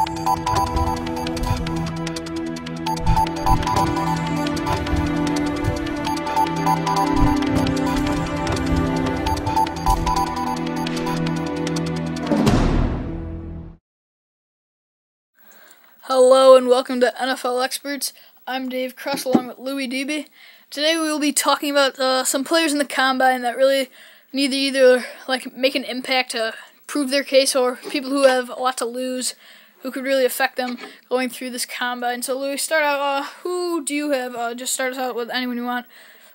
Hello and welcome to NFL Experts. I'm Dave Kress along with Louie DB. Today we will be talking about some players in the combine that really need to either make an impact to prove their case, or people who have a lot to lose who could really affect them going through this combine. So Louie, start out. Who do you have? Just start us out with anyone you want.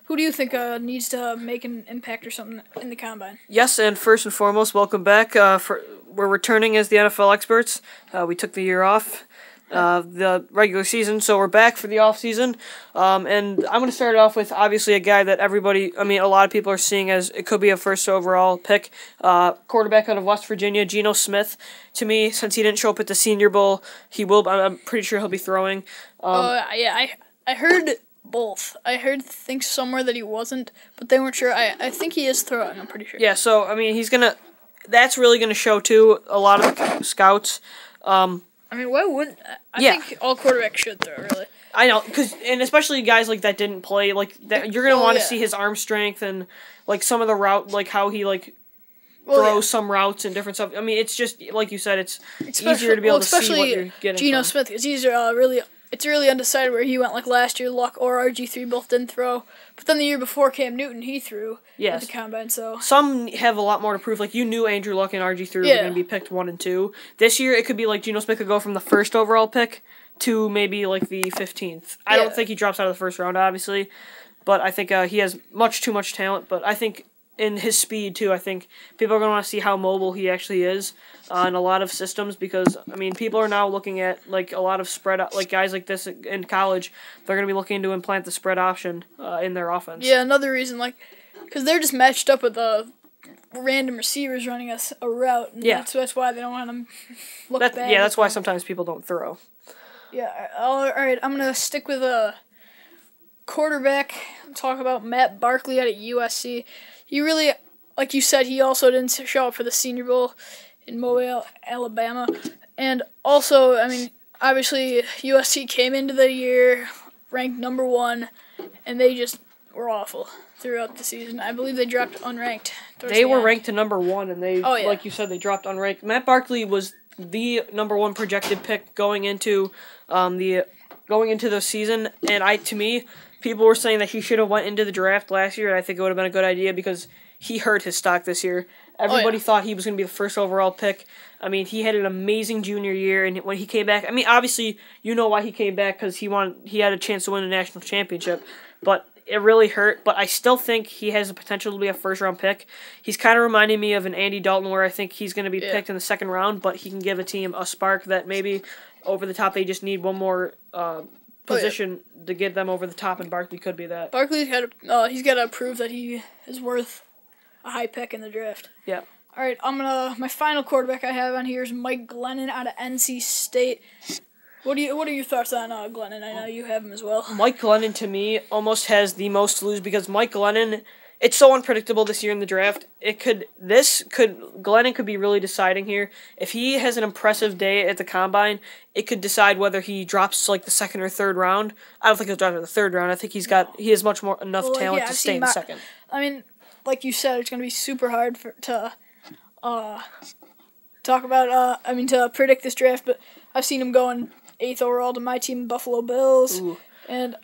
Who do you think needs to make an impact or something in the combine? Yes, and first and foremost, welcome back. We're returning as the NFL Experts. We took the year off. The regular season, so we're back for the off season, and I'm going to start off with obviously a guy that a lot of people are seeing as it could be a first overall pick, quarterback out of West Virginia, Geno Smith. To me, since he didn't show up at the Senior Bowl, he will. I'm pretty sure he'll be throwing. I heard both. I think somewhere that he wasn't, but they weren't sure. I think he is throwing. I'm pretty sure. Yeah, so he's gonna. That's really gonna show too. A lot of the scouts. Why wouldn't I think all quarterbacks should throw, really. I know, and especially guys like that didn't play, like that. You're gonna want to see his arm strength and like some of the route, like how he throws some routes and different stuff. It's just like you said, it's easier to be able to see what you're getting. Geno Smith, because he's it's really undecided where he went. Like last year, Luck or RG3 both didn't throw, but then the year before, Cam Newton, he threw at the combine. So some have a lot more to prove. Like you knew Andrew Luck and RG3 were going to be picked 1 and 2. This year, it could be like Geno Smith could go from the first overall pick to maybe like the 15th. I don't think he drops out of the first round, obviously, but I think he has too much talent. But I think in his speed too, I think people are going to want to see how mobile he actually is in a lot of systems, because people are now looking at like a lot of spread, like guys like this in college, they're going to be looking to implant the spread option in their offense. Yeah, another reason, because they're just matched up with random receivers running a route. And that's why they don't want them look bad. Yeah, that's why sometimes people don't throw. Yeah, all right. I'm gonna stick with a quarterback. Talk about Matt Barkley out of USC. He really, like you said, he also didn't show up for the Senior Bowl in Mobile, Alabama. And also, obviously, USC came into the year ranked number 1, and they just were awful throughout the season. I believe they dropped unranked. They were ranked to number 1, and they, like you said, they dropped unranked. Matt Barkley was the number 1 projected pick going into the season, and to me, people were saying that he should have went into the draft last year, and I think it would have been a good idea because he hurt his stock this year. Everybody thought he was going to be the first overall pick. He had an amazing junior year, and when he came back, obviously, you know why he came back, because he had a chance to win a national championship, but it really hurt. But I still think he has the potential to be a first-round pick. He's kind of reminding me of an Andy Dalton, where I think he's going to be picked in the second round, but he can give a team a spark that maybe over the top they just need one more position to get them over the top, and Barkley could be that. Barkley's he's got to prove that he is worth a high pick in the draft. Yeah. All right, my final quarterback I have on here is Mike Glennon out of NC State. What are your thoughts on Glennon? I know you have him as well. Mike Glennon, to me, almost has the most to lose, because Mike Glennon, it's so unpredictable this year in the draft. Glennon could be really deciding here. If he has an impressive day at the combine, it could decide whether he drops like the second or third round. I don't think he'll drop in the third round. I think he has enough talent to stay in the second. Like you said, it's going to be super hard to talk about. To predict this draft, but I've seen him going 8th overall to my team, Buffalo Bills, and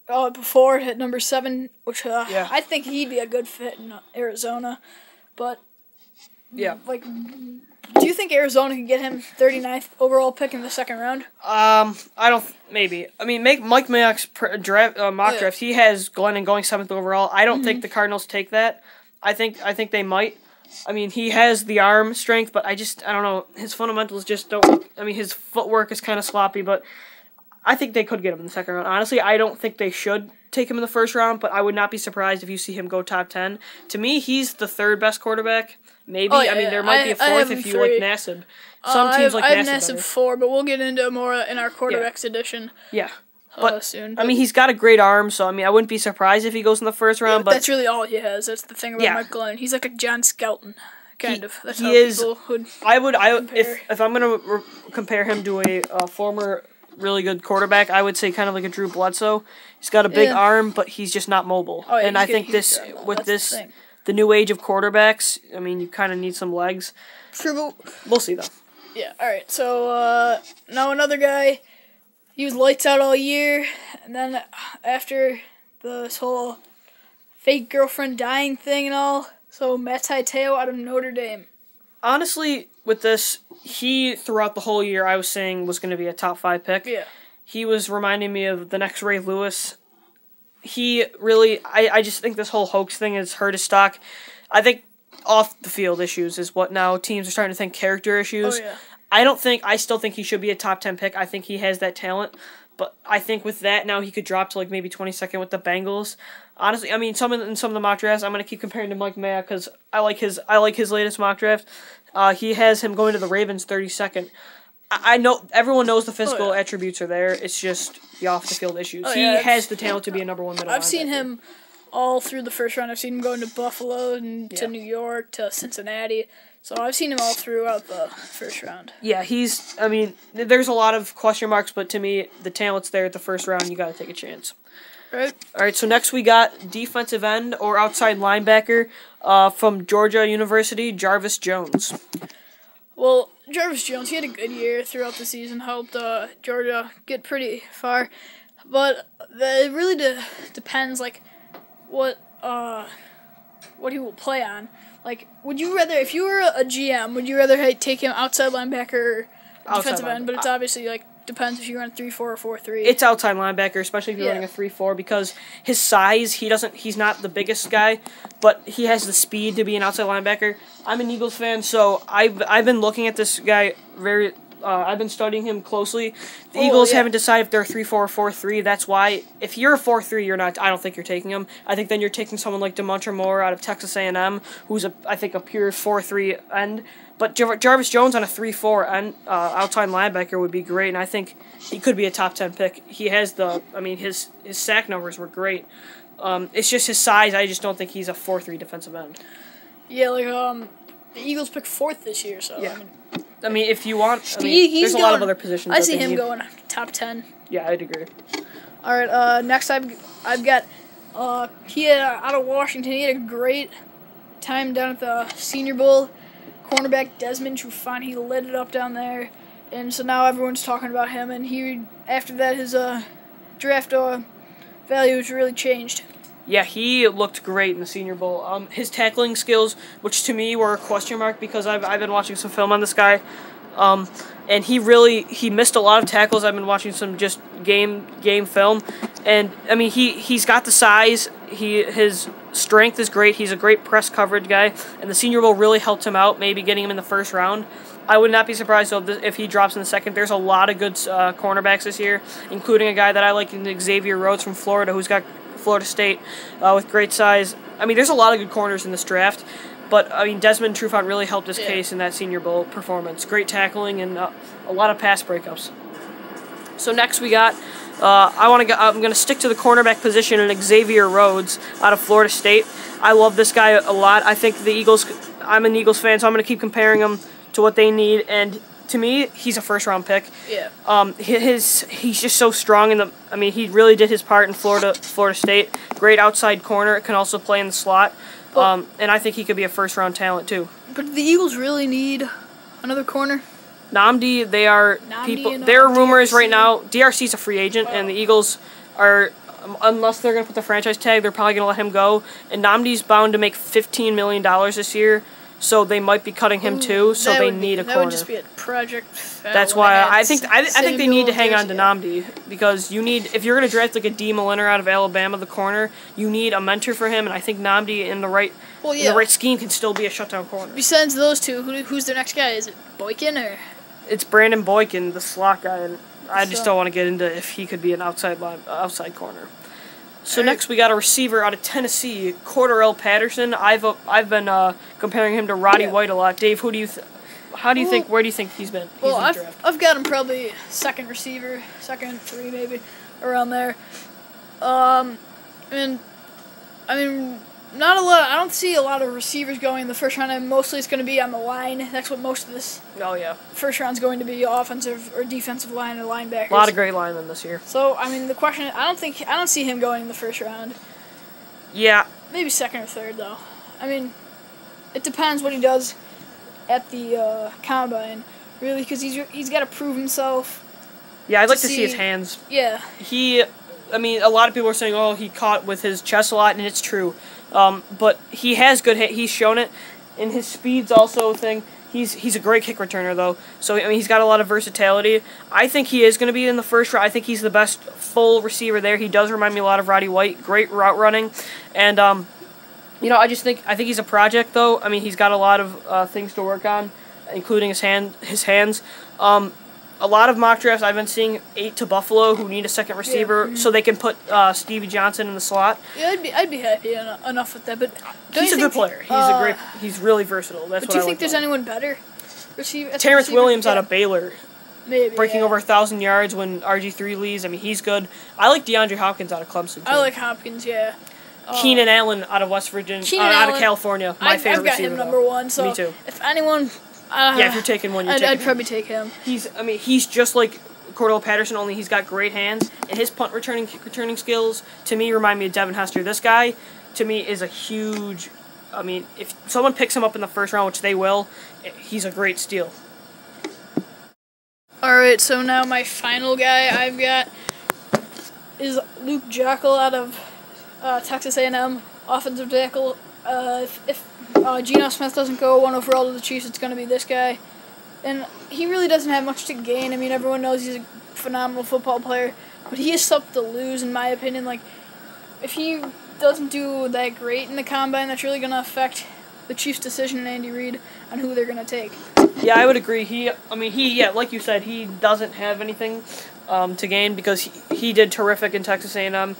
before at number 7, which I think he'd be a good fit in Arizona. But do you think Arizona can get him 39th overall pick in the second round? I don't. Maybe. Mike Mayock's mock draft. He has Glennon going 7th overall. I don't think the Cardinals take that. I think they might. He has the arm strength, but I don't know. His fundamentals just don't. His footwork is kind of sloppy, but I think they could get him in the second round. Honestly, I don't think they should take him in the first round, but I would not be surprised if you see him go top 10. To me, he's the 3rd best quarterback. Maybe. There might be a 4th if you like Nassib. Some teams like Nassib. I have Nassib 4, but we'll get into more in our quarterbacks edition. Yeah. Soon. He's got a great arm, so I wouldn't be surprised if he goes in the first round. But that's really all he has. That's the thing about Mike Glennon. He's like a John Skelton kind of. That's how people would. If I'm gonna compare him to a former really good quarterback, I would say kind of like a Drew Bledsoe. He's got a big arm, but he's just not mobile. Oh, yeah, and I think the new age of quarterbacks, I mean, you kind of need some legs. True. We'll see though. Yeah. All right. So now another guy. He was lights out all year, and then after this whole fake girlfriend dying thing and all, so Matt Taiteo out of Notre Dame. Honestly, with this, he throughout the whole year I was saying was going to be a top 5 pick. Yeah. He was reminding me of the next Ray Lewis. He really, I just think this whole hoax thing has hurt his stock. I think off the field issues is what now teams are starting to think character issues. Oh, yeah. I still think he should be a top 10 pick. I think he has that talent. But I think with that now he could drop to like maybe 22nd with the Bengals. Honestly, I mean in some of the mock drafts I'm gonna keep comparing to Mike Mayock because I like his latest mock draft. He has him going to the Ravens 32nd. I know everyone knows the physical attributes are there. It's just the off the field issues. He has the talent to be a number 1 middle linebacker. I've seen him all through the first round. I've seen him going to Buffalo and to New York to Cincinnati. So I've seen him all throughout the first round. Yeah, there's a lot of question marks, but to me, the talent's there at the first round. You got to take a chance. Right. All right, so next we got defensive end or outside linebacker from Georgia University, Jarvis Jones. Well, Jarvis Jones, he had a good year throughout the season, helped Georgia get pretty far. But it really depends, like, what he will play on. Like, would you rather, if you were a GM, would you rather take him outside linebacker or defensive end? But it's obviously, like, depends if you run 3-4 or 4-3. It's outside linebacker, especially if you're running a 3-4, because his size, he's not the biggest guy, but he has the speed to be an outside linebacker. I'm an Eagles fan, so I've been looking at this guy I've been studying him closely. The Eagles haven't decided if they're 3-4 or 4-3. That's why if you're a 4-3, I don't think you're taking him. I think then you're taking someone like DeMontre Moore out of Texas A&M, who's I think a pure 4-3 end. But Jarvis Jones on a 3-4 end outside linebacker would be great, and I think he could be a top 10 pick. He has his sack numbers were great. It's just his size. I just don't think he's a 4-3 defensive end. Yeah, like the Eagles picked 4th this year, so yeah. I mean, if you want, there's a lot of other positions. I see him going top 10. Yeah, I'd agree. All right, next I've got out of Washington. He had a great time down at the Senior Bowl. Cornerback Desmond Howard, he lit it up down there, and so now everyone's talking about him. And after that, his draft value has really changed. Yeah, he looked great in the Senior Bowl. His tackling skills, which to me were a question mark because I've been watching some film on this guy, and he missed a lot of tackles. I've been watching some just game film, and I mean he's got the size. His strength is great. He's a great press coverage guy, and the Senior Bowl really helped him out. Maybe getting him in the first round. I would not be surprised though if he drops in the second. There's a lot of good cornerbacks this year, including a guy that I like, Xavier Rhodes from Florida, who's got Florida State with great size. I mean, there's a lot of good corners in this draft, but I mean, Desmond Howard really helped his case in that Senior Bowl performance. Great tackling and a lot of pass breakups. So next we got I'm gonna stick to the cornerback position in Xavier Rhodes out of Florida State. I love this guy a lot. I think the Eagles. I'm an Eagles fan, so I'm gonna keep comparing him to what they need, and to me, he's a first-round pick. Yeah. He's just so strong he really did his part in Florida State. Great outside corner, can also play in the slot. And I think he could be a first-round talent too. But the Eagles really need another corner. Nnamdi, there are rumors right now. DRC's a free agent, and the Eagles are, unless they're going to put the franchise tag, they're probably going to let him go. And Nnamdi's bound to make $15 million this year. So they might be cutting him too. So they need a corner. That would just be a project. That's why I think they need to hang on to Nnamdi because if you're going to draft like a D. Milliner out of Alabama, the corner, you need a mentor for him, and I think Nnamdi in the right scheme can still be a shutdown corner. Besides those two, who's their next guy? Is it Boykin or? It's Brandon Boykin, the slot guy, and I just don't want to get into if he could be an outside corner. So next we got a receiver out of Tennessee, Cordarrelle Patterson. I've been comparing him to Roddy White a lot. Dave, where do you think he's been? I've got him probably second receiver, second 3 maybe, around there. I mean Not a lot. I don't see a lot of receivers going in the first round, and mostly it's going to be on the line. That's what most of this first round's going to be: offensive or defensive line or linebackers. A lot of great linemen this year. So I mean, the question: I don't see him going in the first round. Yeah. Maybe second or third, though. I mean, it depends what he does at the combine, really, because he's got to prove himself. Yeah, I'd like to see his hands. Yeah. I mean, a lot of people are saying, oh, he caught with his chest a lot, and it's true. But he has good hit. He's shown it. And his speed's also a thing. He's a great kick returner, though. So, I mean, he's got a lot of versatility. I think he is going to be in the first round. I think he's the best full receiver there. He does remind me a lot of Roddy White. Great route running. And, I think he's a project, though. I mean, he's got a lot of things to work on, including his hands. A lot of mock drafts I've been seeing 8 to Buffalo who need a second receiver so they can put Stevie Johnson in the slot. Yeah, I'd be happy enough with that. But he's a good player. He's really versatile. That's what I like. Do you think there's anyone better? Terrence Williams out of Baylor. Maybe, breaking over 1,000 yards when RG3 leaves. I mean, he's good. I like DeAndre Hopkins out of Clemson, too. I like Hopkins, yeah. Keenan Allen out of West Virginia, out of California. My favorite receiver. I've got him number 1. So me too. If anyone... if you're taking one, I'd probably take him. He's just like Cordarrelle Patterson, only he's got great hands, and his punt returning, kick returning skills, to me, remind me of Devin Hester. This guy, to me, is a huge... I mean, if someone picks him up in the first round, which they will, he's a great steal. Alright, so now my final guy I've got is Luke Joeckel out of Texas A&M, offensive tackle. If Geno Smith doesn't go 1 overall to the Chiefs, it's going to be this guy. And he really doesn't have much to gain. I mean, everyone knows he's a phenomenal football player, but he has something to lose, in my opinion. Like, if he doesn't do that great in the combine, that's really going to affect the Chiefs' decision and Andy Reid on who they're going to take. Yeah, I would agree. Like you said, he doesn't have anything to gain because he did terrific in Texas A&M.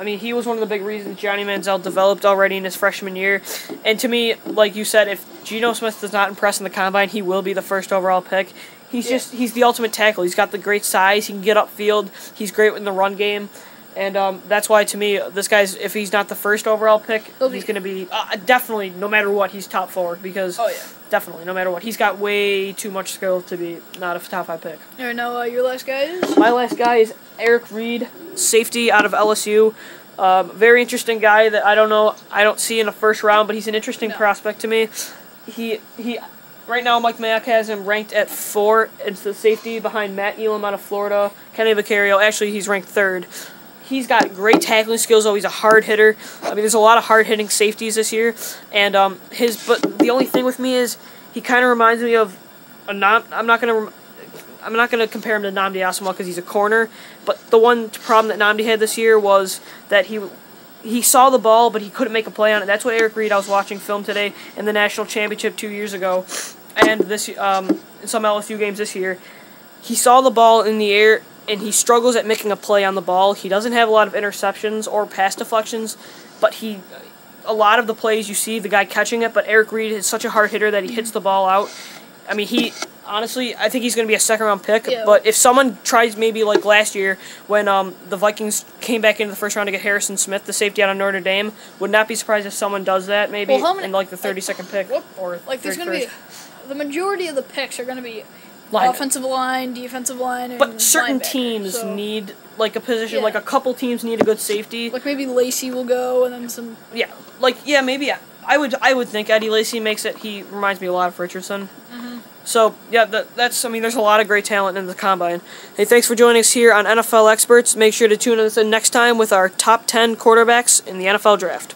He was one of the big reasons Johnny Manziel developed already in his freshman year. And to me, like you said, if Geno Smith does not impress in the combine, he will be the first overall pick. He's the ultimate tackle. He's got the great size. He can get upfield. He's great in the run game. And that's why, to me, this guy's, if he's not the first overall pick, he's going to be, definitely, no matter what, he's top 4. Because, definitely, no matter what. He's got way too much skill to be not a top 5 pick. All right, now your last guy is? My last guy is Eric Reid, safety out of LSU. Very interesting guy that I don't see in the first round, but he's an interesting prospect to me. He right now, Mike Mayock has him ranked at 4. It's the safety behind Matt Elam out of Florida, Kenny Vaccaro. Actually, he's ranked 3rd. He's got great tackling skills, though. He's a hard hitter. I mean, there's a lot of hard-hitting safeties this year. And but the only thing with me is he kind of reminds me of I'm not gonna compare him to Nnamdi Asomugha because he's a corner. But the one problem that Nnamdi had this year was that he saw the ball, but he couldn't make a play on it. That's what Eric Reid, I was watching film today in the national championship 2 years ago, and this in some LSU games this year. He saw the ball in the air, and he struggles at making a play on the ball. He doesn't have a lot of interceptions or pass deflections, but a lot of the plays you see the guy catching it, but Eric Reid is such a hard hitter that he hits the ball out. I mean, honestly, I think he's going to be a second-round pick, but if someone tries maybe like last year when the Vikings came back into the first round to get Harrison Smith, the safety out of Notre Dame, would not be surprised if someone does that maybe in like the 32nd pick or there's going to be the majority of the picks are going to be offensive line, defensive line, and but certain teams need like a position, like a couple teams need a good safety. Like maybe Lacey will go, and then some. Maybe I would think Eddie Lacy makes it. He reminds me a lot of Richardson. Mm-hmm. So that's. I mean, there's a lot of great talent in the combine. Hey, thanks for joining us here on NFL Experts. Make sure to tune us in next time with our top 10 quarterbacks in the NFL draft.